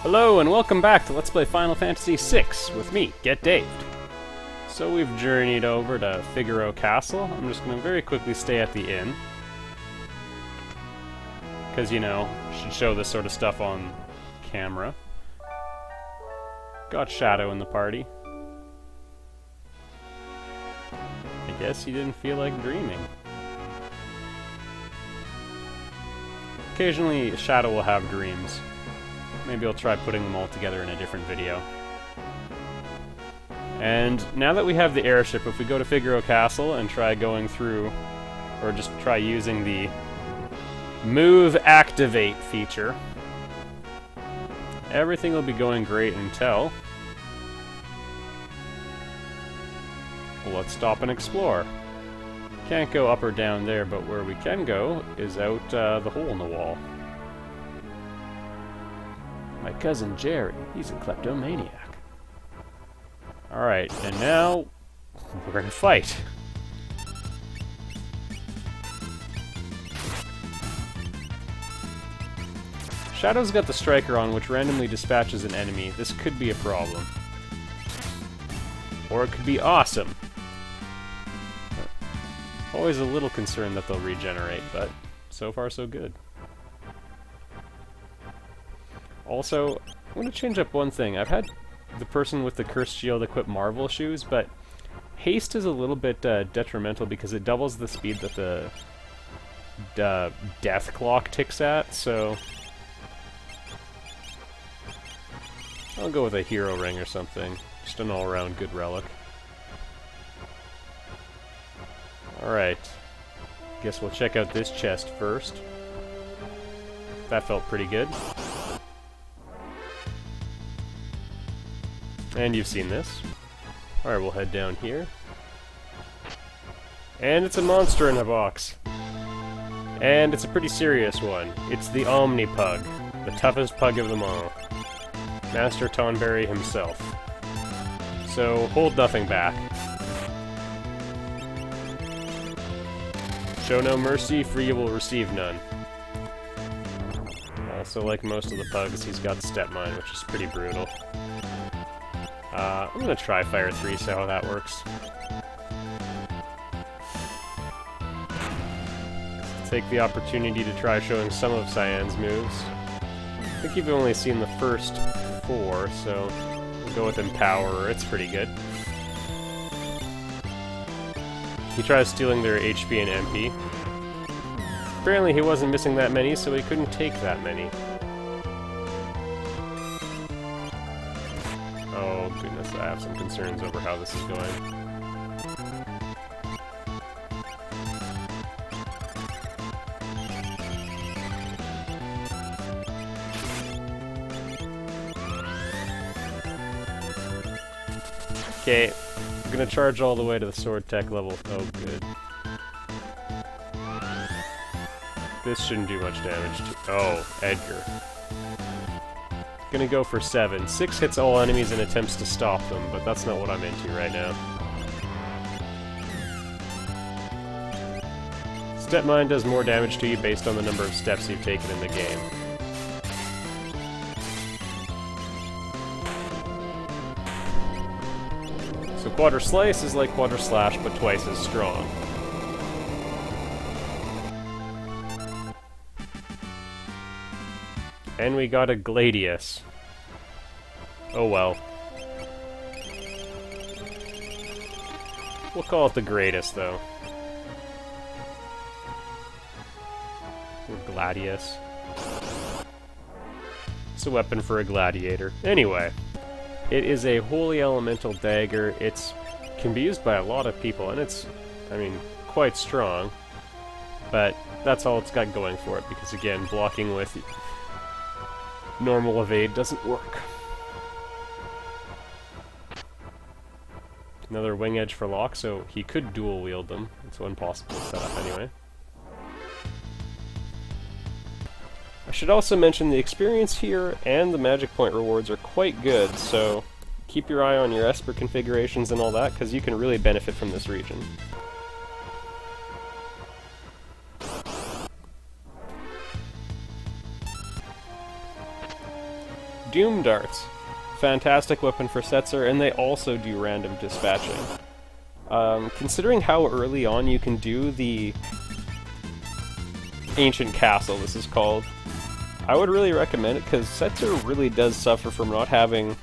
Hello and welcome back to Let's Play Final Fantasy VI with me, Get Daved. So we've journeyed over to Figaro Castle. I'm just going to very quickly stay at the inn. Because, you know, should show this sort of stuff on camera. Got Shadow in the party. I guess he didn't feel like dreaming. Occasionally, Shadow will have dreams. Maybe I'll try putting them all together in a different video. And now that we have the airship, if we go to Figaro Castle and try going through, or just try using the Move Activate feature, everything will be going great until... well, let's stop and explore. Can't go up or down there, but where we can go is out the hole in the wall. My cousin Jerry, he's a kleptomaniac. Alright, and now we're gonna fight. Shadow's got the striker on, which randomly dispatches an enemy. This could be a problem. Or it could be awesome. Always a little concerned that they'll regenerate, but so far so good. Also, I'm going to change up one thing. I've had the person with the Cursed Shield equip Marvel shoes, but haste is a little bit detrimental because it doubles the speed that the death clock ticks at, so... I'll go with a hero ring or something. Just an all-around good relic. Alright. Guess we'll check out this chest first. That felt pretty good. And you've seen this. Alright, we'll head down here. And it's a monster in a box. And it's a pretty serious one. It's the Omnipug, the toughest pug of them all. Master Tonberry himself. So, hold nothing back. Show no mercy, for you will receive none. Also, like most of the pugs, he's got Step Mine, which is pretty brutal. I'm gonna try Fire 3, see how that works. Take the opportunity to try showing some of Cyan's moves. I think you've only seen the first 4, so we'll go with Empower. It's pretty good. He tries stealing their HP and MP. Apparently he wasn't missing that many, so he couldn't take that many. Oh goodness, I have some concerns over how this is going. Okay, I'm gonna charge all the way to the sword tech level. Oh good. This shouldn't do much damage to... oh, Edgar. Gonna go for 7. 6 hits all enemies and attempts to stop them, but that's not what I'm into right now. Step Mine does more damage to you based on the number of steps you've taken in the game. So Quadra Slice is like Quadra Slash, but twice as strong. And we got a Gladius. Oh well. We'll call it the greatest, though. Or Gladius. It's a weapon for a gladiator. Anyway, it is a holy elemental dagger. It can be used by a lot of people, and it's, I mean, quite strong. But that's all it's got going for it, because again, blocking with normal evade doesn't work. Another wing edge for Locke, so he could dual wield them. It's one possible setup anyway. I should also mention the experience here and the magic point rewards are quite good, so keep your eye on your Esper configurations and all that, because you can really benefit from this region. Doom Darts. Fantastic weapon for Setzer, and they also do random dispatching. Considering how early on you can do the Ancient Castle, this is called, I would really recommend it, because Setzer really does suffer from not having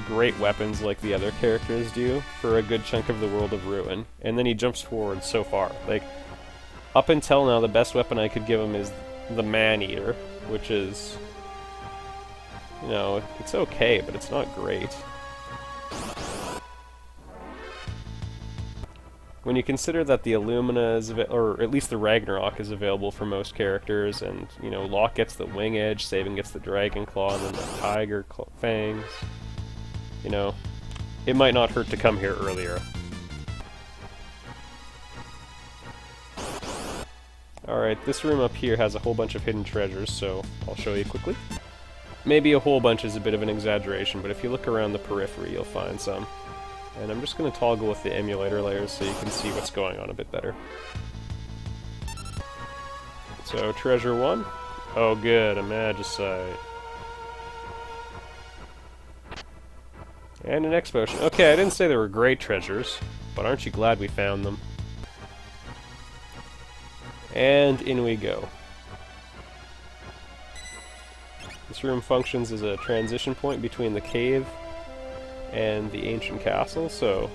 great weapons like the other characters do for a good chunk of the World of Ruin, and then he jumps forward so far. Like, up until now, the best weapon I could give him is the Man-Eater, which is, you know, it's okay, but it's not great. When you consider that the Illumina is, or at least the Ragnarok is available for most characters, and, you know, Locke gets the Wing Edge, Sabin gets the Dragon Claw, and then the Tiger Fangs, you know, it might not hurt to come here earlier. Alright, this room up here has a whole bunch of hidden treasures, so I'll show you quickly. Maybe a whole bunch is a bit of an exaggeration, but if you look around the periphery, you'll find some. And I'm just going to toggle with the emulator layers so you can see what's going on a bit better. So, treasure 1. Oh good, a Magicite. And an X potion. Okay, I didn't say they were great treasures, but aren't you glad we found them? And in we go. This room functions as a transition point between the cave and the ancient castle, so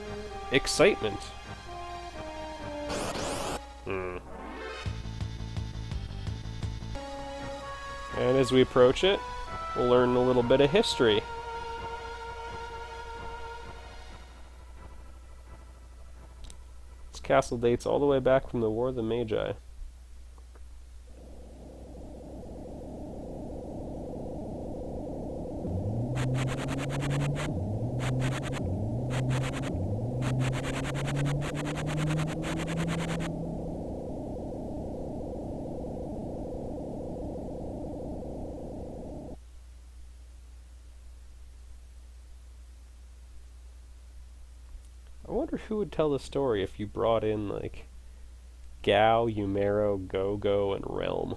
excitement. And as we approach it, we'll learn a little bit of history. This castle dates all the way back from the War of the Magi. I wonder who would tell the story if you brought in, like, Gao, Yumero, Go-Go, and Realm.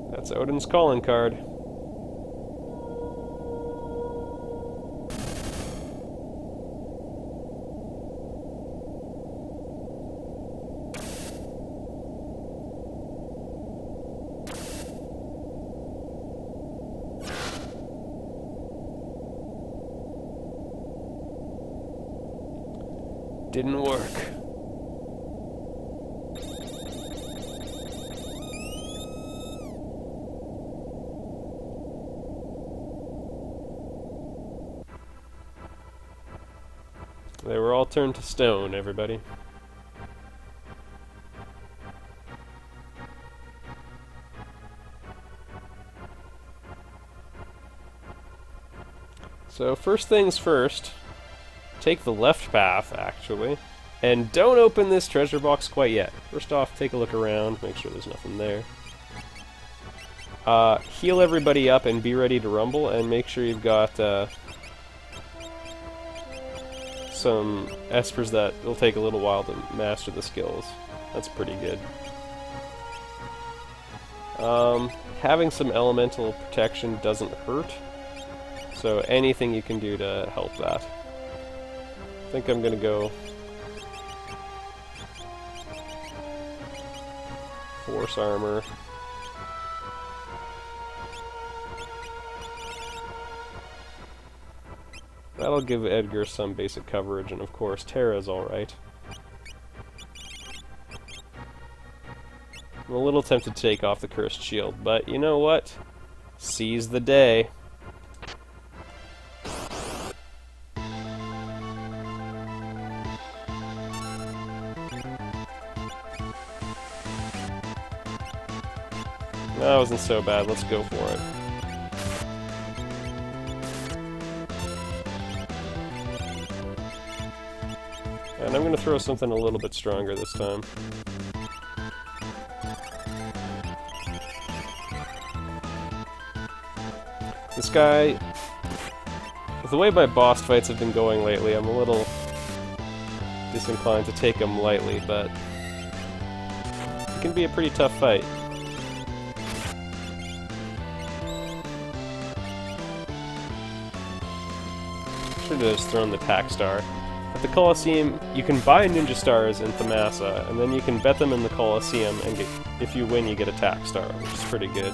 That's Odin's calling card. Didn't work. They were all turned to stone, everybody. So first things first, take the left path, actually, and don't open this treasure box quite yet. First off, take a look around, make sure there's nothing there. Heal everybody up and be ready to rumble, and make sure you've got some espers that will take a little while to master the skills. That's pretty good. Having some elemental protection doesn't hurt, so anything you can do to help that. I think I'm gonna go Force Armor. That'll give Edgar some basic coverage, and of course Terra's alright. I'm a little tempted to take off the Cursed Shield, but you know what? Seize the day. That wasn't so bad, let's go for it. And I'm gonna throw something a little bit stronger this time. This guy, with the way my boss fights have been going lately, I'm a little disinclined to take him lightly, but it can be a pretty tough fight. Should have just thrown the tack star. At the Colosseum, you can buy ninja stars in Thamasa, and then you can bet them in the Colosseum, and if you win, you get a tack star, which is pretty good.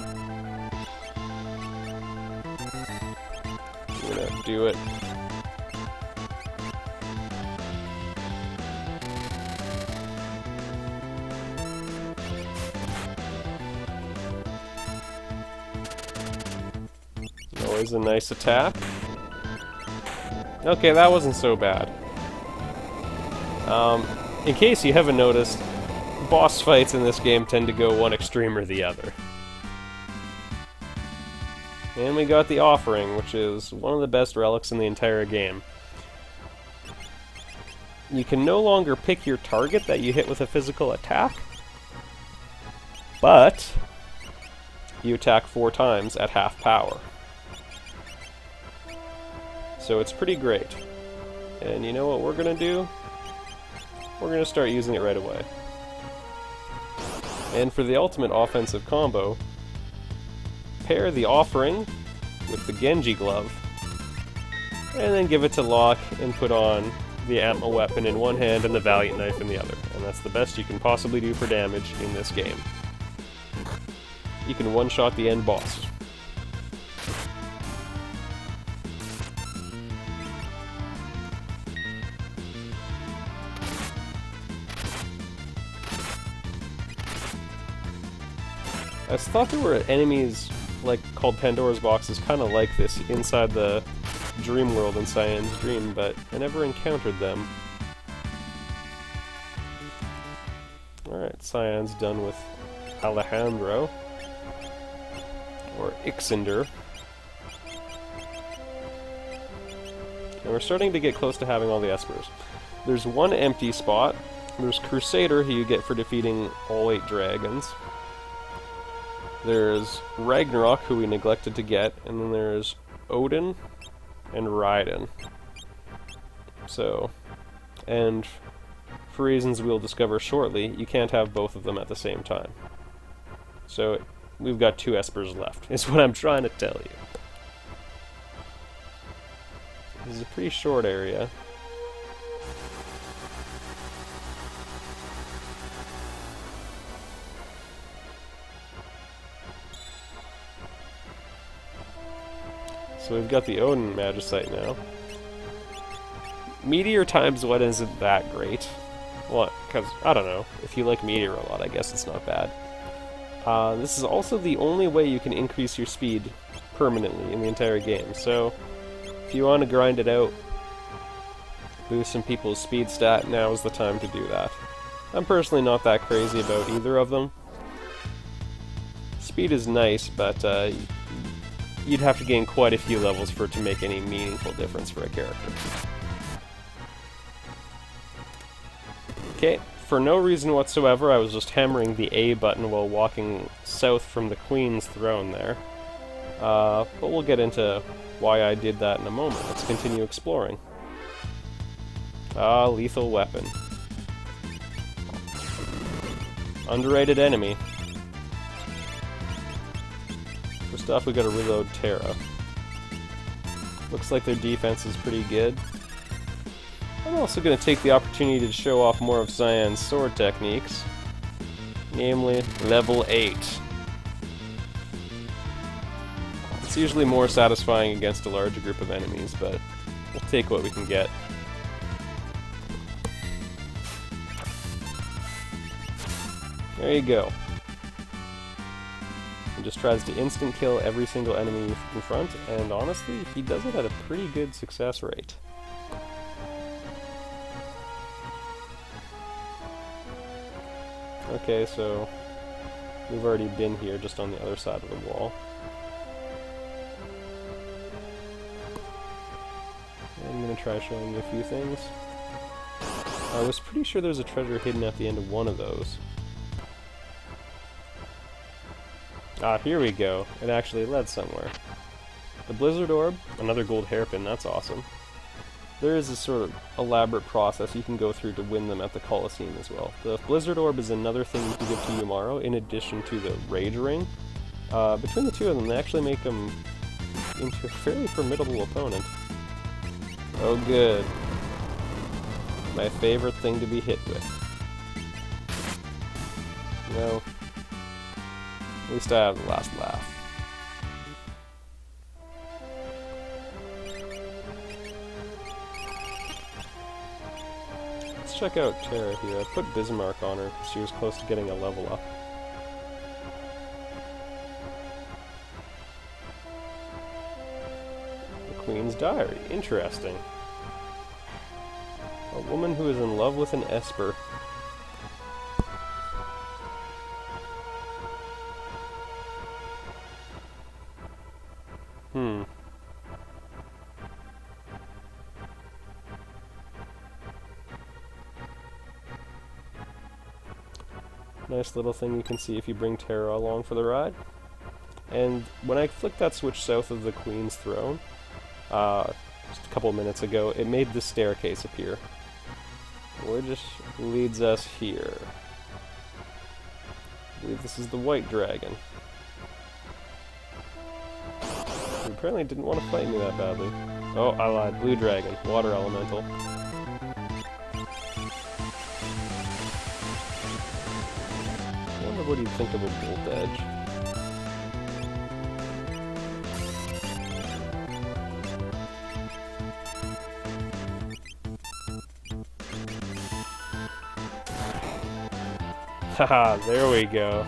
I'm gonna do it. Always a nice attack. Okay, that wasn't so bad. In case you haven't noticed, boss fights in this game tend to go one extreme or the other. And we got the Offering, which is one of the best relics in the entire game. You can no longer pick your target that you hit with a physical attack, but you attack 4 times at half power. So it's pretty great. And you know what we're gonna do? We're gonna start using it right away. And for the ultimate offensive combo, pair the Offering with the Genji Glove, and then give it to Locke and put on the Atma weapon in one hand and the Valiant Knife in the other. And that's the best you can possibly do for damage in this game. You can one-shot the end boss. I thought there were enemies like called Pandora's boxes kind of like this inside the dream world in Cyan's Dream, but I never encountered them. Alright, Cyan's done with Alejandro, or Ixander. And we're starting to get close to having all the Espers. There's one empty spot. There's Crusader, who you get for defeating all 8 dragons. There's Ragnarok, who we neglected to get, and then there's Odin and Raiden. So, and for reasons we'll discover shortly, you can't have both of them at the same time. So, we've got 2 Espers left, is what I'm trying to tell you. This is a pretty short area. So we've got the Odin Magicite now. Meteor times 1 isn't that great. Well, because, I don't know, if you like Meteor a lot, I guess it's not bad. This is also the only way you can increase your speed permanently in the entire game, so if you want to grind it out, boost some people's speed stat, now is the time to do that. I'm personally not that crazy about either of them. Speed is nice, but you'd have to gain quite a few levels for it to make any meaningful difference for a character. Okay, for no reason whatsoever, I was just hammering the A button while walking south from the Queen's throne there. But we'll get into why I did that in a moment. Let's continue exploring. Lethal weapon. Underrated enemy. First off, we gotta reload Terra. Looks like their defense is pretty good. I'm also gonna take the opportunity to show off more of Cyan's sword techniques. Namely, level 8. It's usually more satisfying against a larger group of enemies, but we'll take what we can get. There you go. He just tries to instant kill every single enemy you confront, and honestly, he does it at a pretty good success rate. Okay, so We've already been here, just on the other side of the wall. I'm gonna try showing you a few things. I was pretty sure there's a treasure hidden at the end of one of those. Ah, here we go. It actually led somewhere. The Blizzard Orb, another gold hairpin, that's awesome. There is a sort of elaborate process you can go through to win them at the Colosseum as well. The Blizzard Orb is another thing you can give to Yumaro, in addition to the Rage Ring. Between the two of them, they actually make them into a fairly formidable opponent. Oh good. My favorite thing to be hit with. No. At least I have the last laugh. Let's check out Terra here. I put Bismarck on her because she was close to getting a level up. The Queen's Diary. Interesting. A woman who is in love with an Esper. Nice little thing you can see if you bring Terra along for the ride. And when I flicked that switch south of the Queen's Throne, just a couple minutes ago, it made the staircase appear. Which leads us here. I believe this is the White Dragon. He apparently didn't want to fight me that badly. Oh, I lied. Blue Dragon. Water Elemental. I wonder what he'd think of a Bolt Edge. Haha, there we go.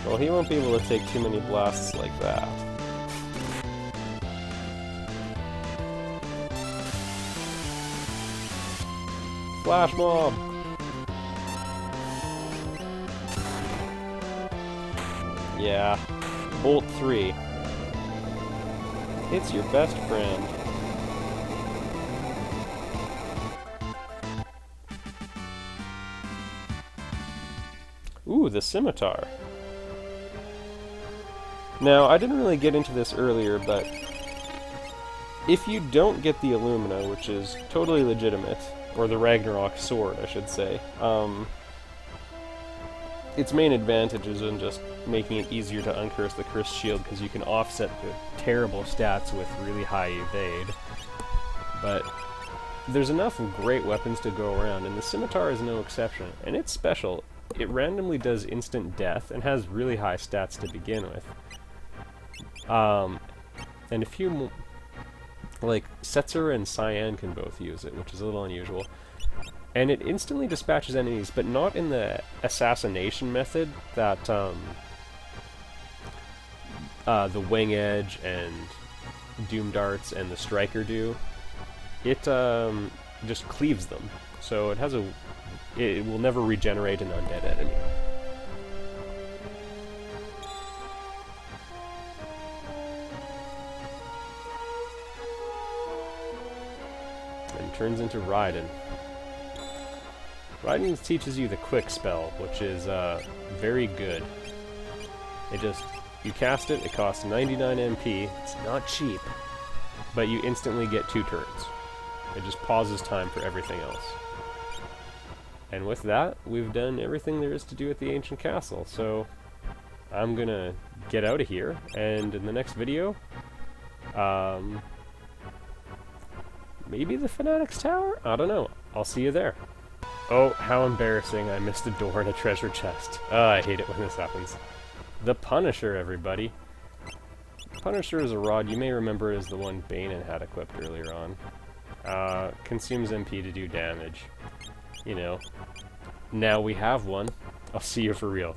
Well, he won't be able to take too many blasts like that. Flash Mob! Yeah. Bolt 3. It's your best friend. Ooh, the Scimitar. Now, I didn't really get into this earlier, but if you don't get the Illumina, which is totally legitimate, or the Ragnarok Sword, I should say, its main advantage is in just making it easier to uncurse the Cursed Shield, because you can offset the terrible stats with really high evade. But there's enough great weapons to go around, and the Scimitar is no exception. And it's special. It randomly does instant death, and has really high stats to begin with. And a few like, Setzer and Cyan can both use it, which is a little unusual. And it instantly dispatches enemies, but not in the assassination method that the Wing Edge and Doom Darts and the Striker do. It just cleaves them, so it has it will never regenerate an undead enemy. And turns into Raiden. Raiden teaches you the quick spell, which is very good. You cast it, it costs 99 MP, it's not cheap, but you instantly get 2 turns. It just pauses time for everything else. And with that, we've done everything there is to do at the Ancient Castle, so I'm gonna get out of here, and in the next video, maybe the Fanatic's Tower? I don't know. I'll see you there. Oh, how embarrassing, I missed a door in a treasure chest. I hate it when this happens. The Punisher, everybody. Punisher is a rod, you may remember it as the one Banin had equipped earlier on. Consumes MP to do damage. You know. Now we have one. I'll see you for real.